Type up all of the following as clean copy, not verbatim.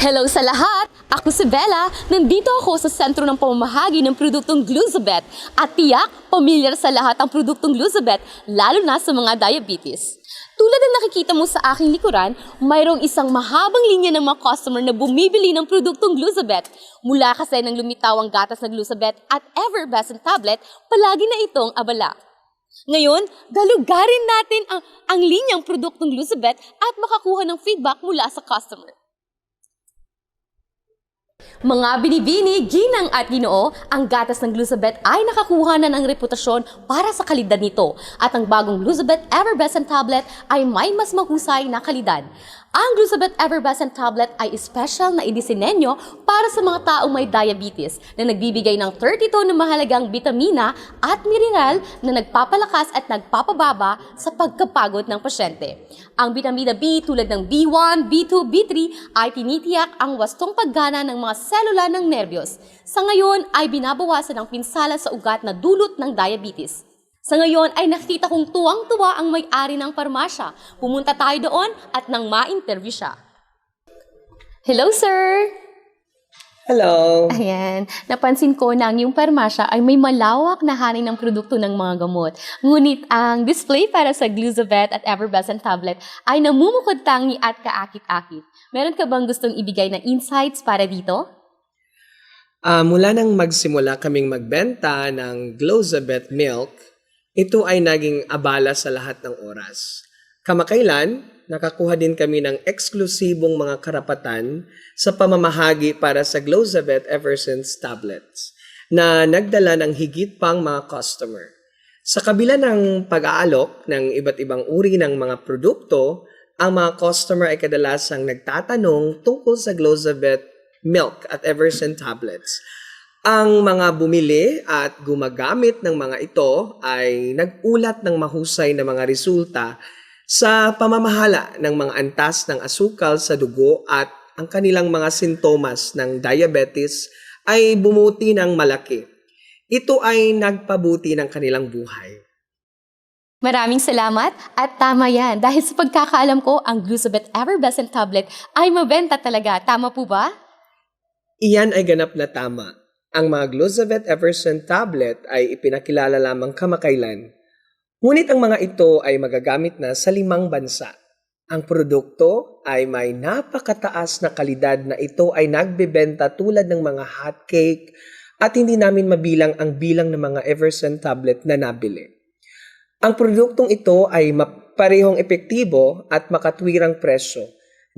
Hello sa lahat! Ako si Bella. Nandito ako sa sentro ng pamamahagi ng produktong Gluzabet. At tiyak, pamilyar sa lahat ang produktong Gluzabet, lalo na sa mga diabetes. Tulad ng nakikita mo sa aking likuran, mayroong isang mahabang linya ng mga customer na bumibili ng produktong Gluzabet. Mula kasi ng lumitaw ang gatas na Gluzabet at Effervescent tablet, palagi na itong abala. Ngayon, galugarin natin ang linyang produktong Gluzabet at makakuha ng feedback mula sa customer. Mga binibini, ginang at ginoo, ang gatas ng Gluzabet ay nakakuha na ng reputasyon para sa kalidad nito at ang bagong Gluzabet Effervescent Tablet ay may mas mahusay na kalidad. Ang Gluzabet Effervescent Tablet ay special na idisenenyo para sa mga taong may diabetes na nagbibigay ng 32 na mahalagang bitamina at mineral na nagpapalakas at nagpapababa sa pagkapagod ng pasyente. Ang bitamina B tulad ng B1, B2, B3 ay tinitiyak ang wastong paggana ng mga selula ng nerbiyos. Sa ngayon ay binabawasan ang pinsala sa ugat na dulot ng diabetes. Sa ngayon ay nakita kong tuwang-tuwa ang may-ari ng parmasya. Pumunta tayo doon at nang ma-interview siya. Hello, sir! Hello! Ayan, napansin ko na ang iyong parmasya ay may malawak na hari ng produkto ng mga gamot. Ngunit ang display para sa Gluzabet at Effervescent Tablet ay namumukod tangi at kaakit-akit. Meron ka bang gustong ibigay na insights para dito? Mula nang magsimula kaming magbenta ng Glozabet Milk, ito ay naging abala sa lahat ng oras. Kamakailan, nakakuha din kami ng eksklusibong mga karapatan sa pamamahagi para sa Glozabet Effervescent Tablets na nagdala ng higit pang mga customer. Sa kabila ng pag-aalok ng iba't ibang uri ng mga produkto, ang mga customer ay kadalasang nagtatanong tungkol sa Glozabet Milk at Effervescent Tablets. Ang mga bumili at gumagamit ng mga ito ay nag-ulat ng mahusay na mga resulta sa pamamahala ng mga antas ng asukal sa dugo at ang kanilang mga sintomas ng diabetes ay bumuti ng malaki. Ito ay nagpabuti ng kanilang buhay. Maraming salamat at tama yan. Dahil sa pagkakaalam ko, ang Gluzabet Effervescent Tablet ay mabenta talaga. Tama po ba? Iyan ay ganap na tama. Ang mga Glozabet Effervescent Tablet ay ipinakilala lamang kamakailan. Ngunit ang mga ito ay magagamit na sa 5 bansa. Ang produkto ay may napakataas na kalidad na ito ay nagbebenta tulad ng mga hotcake at hindi namin mabilang ang bilang ng mga Effervescent Tablet na nabili. Ang produktong ito ay parehong epektibo at makatwirang presyo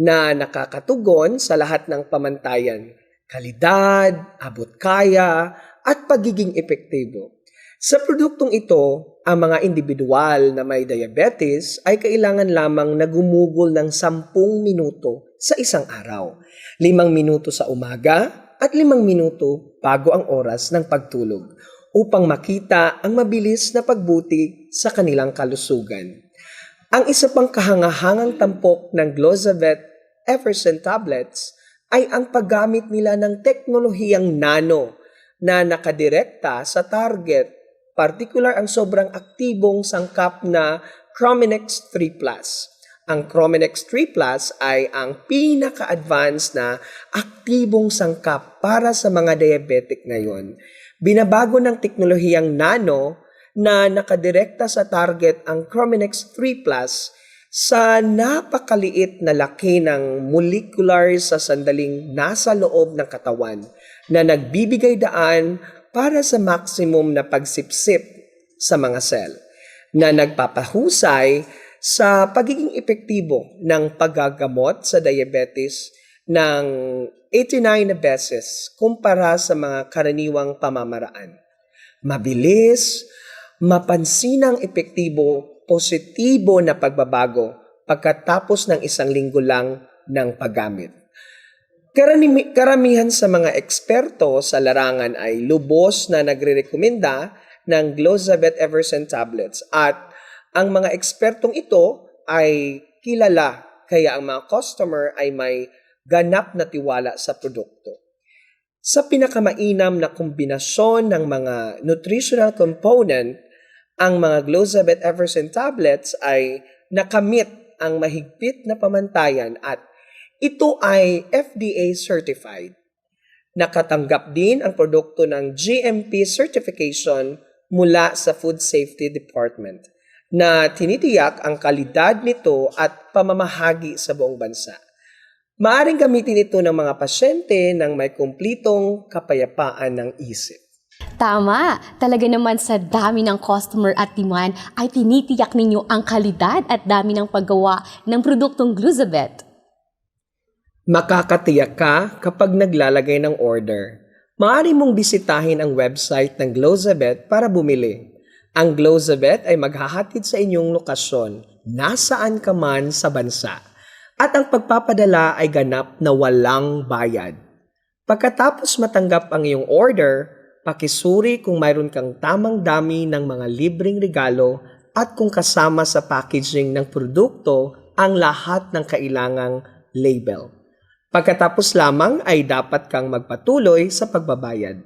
na nakakatugon sa lahat ng pamantayan. Kalidad, abot kaya, at pagiging epektibo. Sa produktong ito, ang mga individual na may diabetes ay kailangan lamang na gumugol ng 10 minuto sa isang araw. 5 minuto sa umaga at 5 minuto bago ang oras ng pagtulog upang makita ang mabilis na pagbuti sa kanilang kalusugan. Ang isa pang kahangahangang tampok ng Glozabet Effervescent Tablets ay ang paggamit nila ng teknolohiyang nano na nakadirekta sa target, partikular ang sobrang aktibong sangkap na Chrominex 3 Plus. Ang Chrominex 3 Plus ay ang pinaka-advanced na aktibong sangkap para sa mga diabetic ngayon. Binabago ng teknolohiyang nano na nakadirekta sa target ang Chrominex 3 Plus sa napakaliit na laki ng molecular sa sandaling nasa loob ng katawan na nagbibigay daan para sa maximum na pagsipsip sa mga cell na nagpapahusay sa pagiging epektibo ng paggagamot sa diabetes ng 89 na beses kumpara sa mga karaniwang pamamaraan. Mabilis, mapansinang epektibo, positibo na pagbabago pagkatapos ng 1 linggo lang ng paggamit. Karamihan sa mga eksperto sa larangan ay lubos na nagrerekomenda ng Glozabet Effervescent Tablets at ang mga ekspertong ito ay kilala kaya ang mga customer ay may ganap na tiwala sa produkto. Sa pinakamainam na kombinasyon ng mga nutritional component, ang mga Glozabet Effervescent Tablets ay nakamit ang mahigpit na pamantayan at Ito ay FDA certified. Nakatanggap din ang produkto ng GMP certification mula sa Food Safety Department na tinitiyak ang kalidad nito at pamamahagi sa buong bansa. Maaring gamitin ito ng mga pasyente ng may kumplitong kapayapaan ng isip. Tama! Talaga naman sa dami ng customer at demand ay tinitiyak ninyo ang kalidad at dami ng paggawa ng produktong Gluzabet. Makakatiyak ka kapag naglalagay ng order. Maaari mong bisitahin ang website ng Glozabet para bumili. Ang Glozabet ay maghahatid sa inyong lokasyon, nasaan ka man sa bansa. At ang pagpapadala ay ganap na walang bayad. Pagkatapos matanggap ang iyong order, pakisuri kung mayroon kang tamang dami ng mga libreng regalo at kung kasama sa packaging ng produkto ang lahat ng kailangang label. Pagkatapos lamang ay dapat kang magpatuloy sa pagbabayad.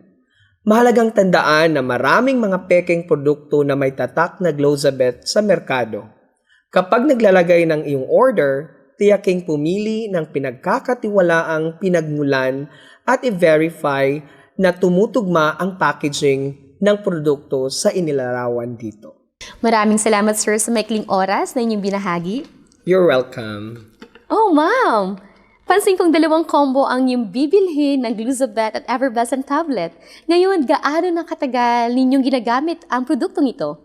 Mahalagang tandaan na maraming mga pekeng produkto na may tatak na Glozabet sa merkado. Kapag naglalagay ng iyong order, tiyaking pumili ng pinagkakatiwalaang pinagmulan at i-verify na tumutugma ang packaging ng produkto sa inilarawan dito. Maraming salamat, sir, sa maikling oras na inyong binahagi. You're welcome. Oh, ma'am! Pansin kong dalawang combo ang inyong bibilhin ng Gluzabet at Effervescent tablet. Ngayon, gaano na katagal ninyong ginagamit ang produktong ito?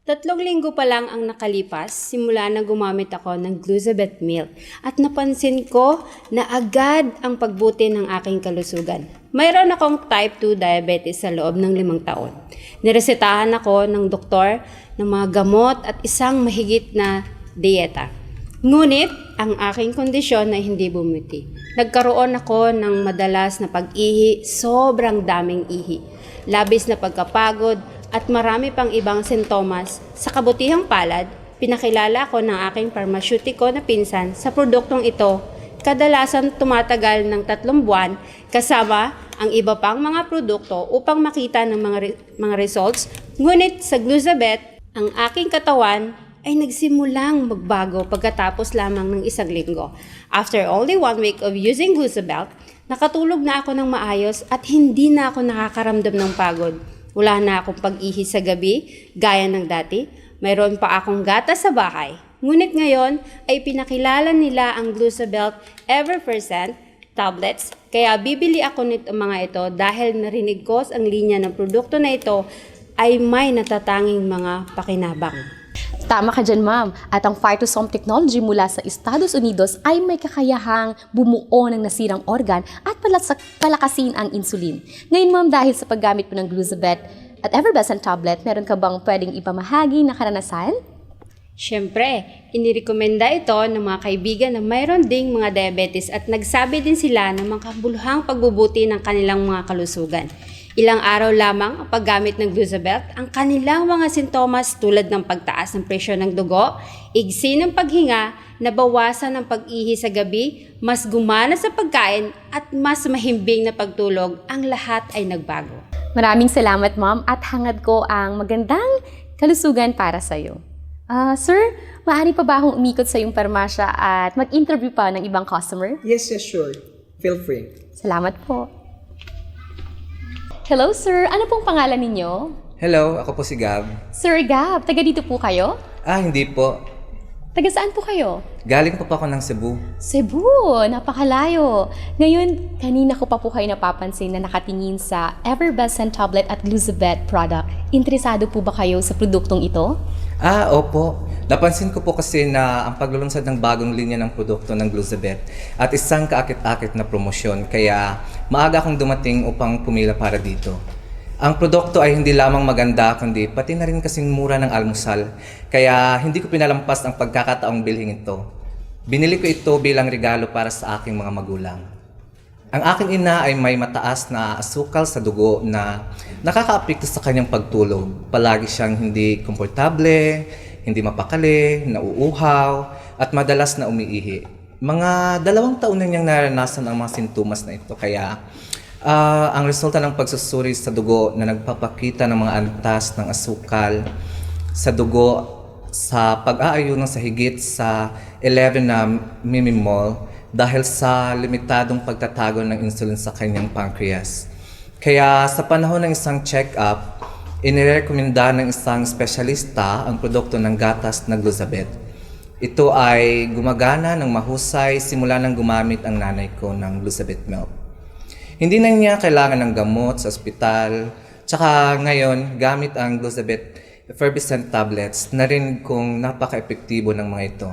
3 linggo pa lang ang nakalipas simula na gumamit ako ng Gluzabet Milk at napansin ko na agad ang pagbuti ng aking kalusugan. Mayroon akong type 2 diabetes sa loob ng 5 taon. Niresetahan ako ng doktor ng mga gamot at isang mahigit na dieta. Ngunit ang aking kondisyon ay hindi bumuti. Nagkaroon ako ng madalas na pag-ihi, sobrang daming ihi, labis na pagkapagod, at marami pang ibang sintomas. Sa kabutihang palad, pinakilala ko ng aking pharmaceutico na pinsan sa produktong ito. Kadalasan tumatagal ng 3 buwan kasama ang iba pang mga produkto upang makita ng mga results. Ngunit sa Gluzabet, ang aking katawan ay nagsimulang magbago pagkatapos lamang ng 1 linggo. After only 1 week of using Gluzabet, nakatulog na ako ng maayos at hindi na ako nakakaramdam ng pagod. Wala na akong pag-ihi sa gabi, gaya ng dati. Mayroon pa akong gatas sa bahay. Ngunit ngayon ay pinakilala nila ang Gluzabet Effervescent tablets. Kaya bibili ako nito mga ito dahil narinig ko ang linya ng produkto na ito ay may natatanging mga pakinabang. Tama ka dyan, ma'am. At ang Phytosome technology mula sa Estados Unidos ay may kakayahang bumuo ng nasirang organ at palakasin ang insulin. Ngayon, ma'am, dahil sa paggamit mo ng Gluzabet at Effervescent tablet, meron ka bang pwedeng ipamahagi na karanasan? Siyempre, inirekomenda ito ng mga kaibigan na mayroon ding mga diabetes at nagsabi din sila ng makabuluhang pagbubuti ng kanilang mga kalusugan. Ilang araw lamang ang paggamit ng Gluzabet, ang kanilang mga sintomas tulad ng pagtaas ng presyon ng dugo, igsi ng paghinga, nabawasan ng pag-ihi sa gabi, mas gumana sa pagkain at mas mahimbing na pagtulog, ang lahat ay nagbago. Maraming salamat, ma'am, at hangad ko ang magandang kalusugan para sa iyo. Sir, maaari pa ba akong umikot sa iyong parmasya at mag-interview pa ng ibang customer? Yes, sure. Feel free. Salamat po. Hello, sir. Ano pong pangalan ninyo? Hello, ako po si Gab. Sir Gab, taga dito po kayo? Hindi po. Taga saan po kayo? Galing po ako ng Cebu. Cebu, napakalayo. Ngayon, kanina ko pa po kayo napapansin na nakatingin sa Effervescent tablet at Gluzabet product. Interesado po ba kayo sa produktong ito? Opo. Napansin ko po kasi na ang paglulunsad ng bagong linya ng produkto ng Gluzabet at isang kaakit-akit na promosyon, kaya maaga akong dumating upang pumila para dito. Ang produkto ay hindi lamang maganda, kundi pati na rin kasing mura ng almusal, kaya hindi ko pinalampas ang pagkakataong bilhin ito. Binili ko ito bilang regalo para sa aking mga magulang. Ang aking ina ay may mataas na asukal sa dugo na nakakaapekto sa kanyang pagtulog. Palagi siyang hindi komportable, hindi mapakali, nauuhaw, at madalas na umiihi. Mga 2 taon na niyang naranasan ang mga sintomas na ito, kaya ang resulta ng pagsusuri sa dugo na nagpapakita ng mga antas ng asukal sa dugo sa pag-aayunan sa higit sa 11 na millimol dahil sa limitadong pagtatago ng insulin sa kanyang pancreas. Kaya sa panahon ng isang check-up, inirekomenda ng isang espesyalista ang produkto ng gatas na Gluzabet. Ito ay gumagana ng mahusay simula nang gumamit ang nanay ko ng Gluzabet milk. Hindi na niya kailangan ng gamot sa ospital, tsaka ngayon gamit ang Gluzabet effervescent tablets, narinig kong napaka-epektibo ng mga ito.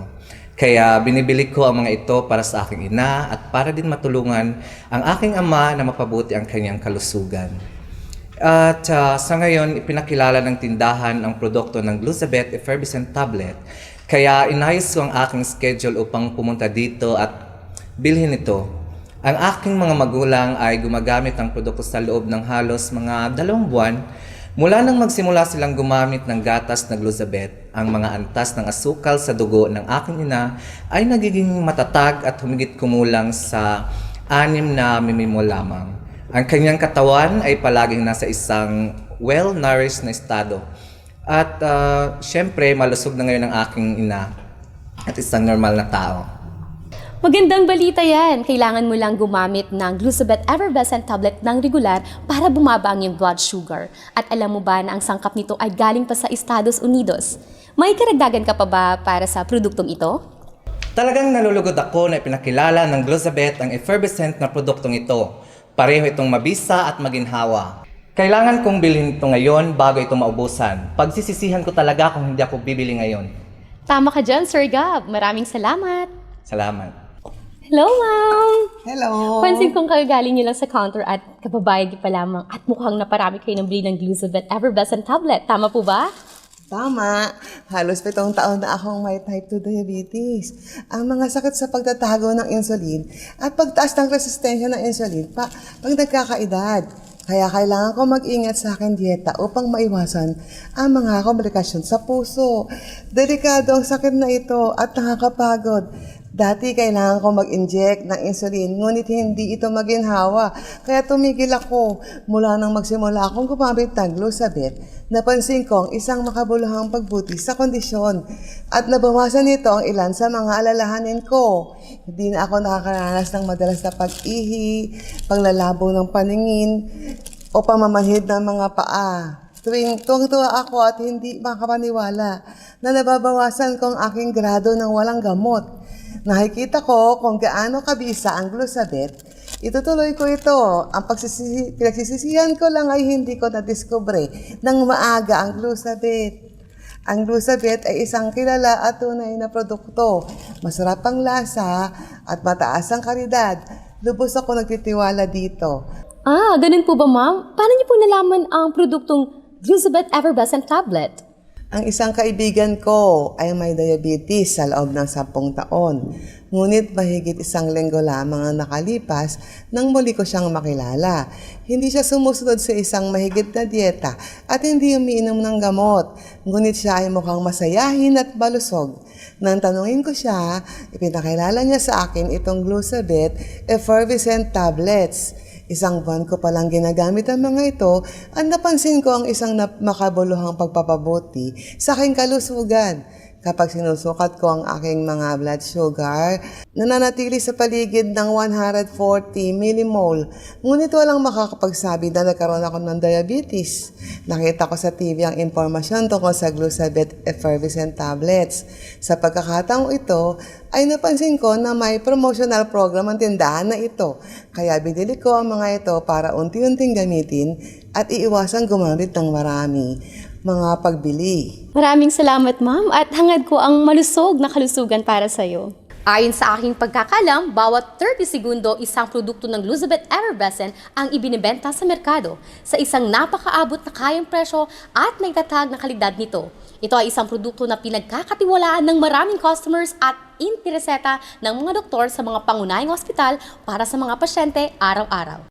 Kaya binibili ko ang mga ito para sa aking ina at para din matulungan ang aking ama na mapabuti ang kanyang kalusugan. At sa ngayon, ipinakilala ng tindahan ang produkto ng Gluzabet effervescent tablet. Kaya inayos ko ang aking schedule upang pumunta dito at bilhin ito. Ang aking mga magulang ay gumagamit ng produkto sa loob ng halos mga 2 buwan. Mula nang magsimula silang gumamit ng gatas na Gluzabet, ang mga antas ng asukal sa dugo ng aking ina ay nagiging matatag at humigit kumulang sa 6 na mmol lamang. Ang kanyang katawan ay palaging nasa isang well-nourished na estado. At syempre, malusog na ngayon ang aking ina at isang normal na tao. Magandang balita yan. Kailangan mo lang gumamit ng Gluzabet Effervescent tablet ng regular para bumaba ang iyong blood sugar. At alam mo ba na ang sangkap nito ay galing pa sa Estados Unidos? May karagdagan ka pa ba para sa produktong ito? Talagang nalulugod ako na ipinakilala ng Gluzabet ang effervescent na produktong ito. Pareho itong mabisa at maginhawa. Kailangan kong bilhin ito ngayon bago ito maubusan. Pagsisisihan ko talaga kung hindi ako bibili ngayon. Tama ka dyan, Sir Gab. Maraming salamat. Salamat. Hello, Ma'am! Hello! Pansin kong kagaling niyo lang sa counter at kababayag pa lamang at mukhang naparami kayo ng bili ng Gluzabet Effervescent tablet. Tama po ba? Tama. Halos 7 taon na akong may type 2 diabetes. Ang mga sakit sa pagtatago ng insulin at pagtaas ng resistensya ng insulin pag nagkakaedad. Kaya kailangan ko mag-ingat sa aking dieta upang maiwasan ang mga komplikasyon sa puso. Delikado ang sakit na ito at nakakapagod. Dati kailangan ko mag-inject ng insulin, ngunit hindi ito maginhawa. Kaya tumigil ako. Mula nang magsimula akong gumamit ng Gluzabet, napansin ko ang isang makabuluhang pagbuti sa kondisyon. At nabawasan nito ang ilan sa mga alalahanin ko. Hindi na ako nakakaranas ng madalas na pag-ihi, paglalabo ng paningin, o pamamanhid ng mga paa. Tuwang-tuwa ako at hindi makapaniwala na nababawasan ko ang aking grado ng walang gamot. Nakikita ko kung gaano kabisa ang Gluzabet. Itutuloy ko ito. Ang pinagsisisihan ko lang ay hindi ko na-discover nang maaga ang Gluzabet. Ang Gluzabet ay isang kilala at tunay na produkto. Masarap ang lasa at mataas ang kalidad. Lubos ako nagtitiwala dito. Ah, ganun po ba, Ma'am? Paano niyo po nalaman ang produktong Gluzabet Effervescent tablet? Ang isang kaibigan ko ay may diabetes sa loob ng 10 taon. Ngunit mahigit 1 linggo lamang ang nakalipas nang muli ko siyang makilala. Hindi siya sumusunod sa isang mahigit na dieta at hindi umiinom ng gamot. Ngunit siya ay mukhang masayahin at balusog. Nang tanungin ko siya, ipinakilala niya sa akin itong Gluzabet Effervescent tablets. 1 buwan ko palang ginagamit ang mga ito at napansin ko ang isang makabuluhang pagpapabuti sa aking kalusugan. Kapag sinusukat ko ang aking mga blood sugar, nananatili sa paligid ng 140 millimole. Ngunit walang makakapagsabi na nagkaroon ako ng diabetes. Nakita ko sa TV ang impormasyon tungkol sa Gluzabet Effervescent tablets. Sa pagkakataong ito, ay napansin ko na may promotional program ang tindahan na ito. Kaya binili ko ang mga ito para unti-unting gamitin at iiwasan gumamit ng marami. Mga pagbili. Maraming salamat, Ma'am, at hangad ko ang malusog na kalusugan para sa'yo. Ayon sa aking pagkakalam, bawat 30 segundo isang produkto ng Gluzabet Effervescent ang ibinibenta sa merkado sa isang napakaabot na kayang presyo at naitatag na kalidad nito. Ito ay isang produkto na pinagkakatiwalaan ng maraming customers at intereseta ng mga doktor sa mga pangunahing ospital para sa mga pasyente araw-araw.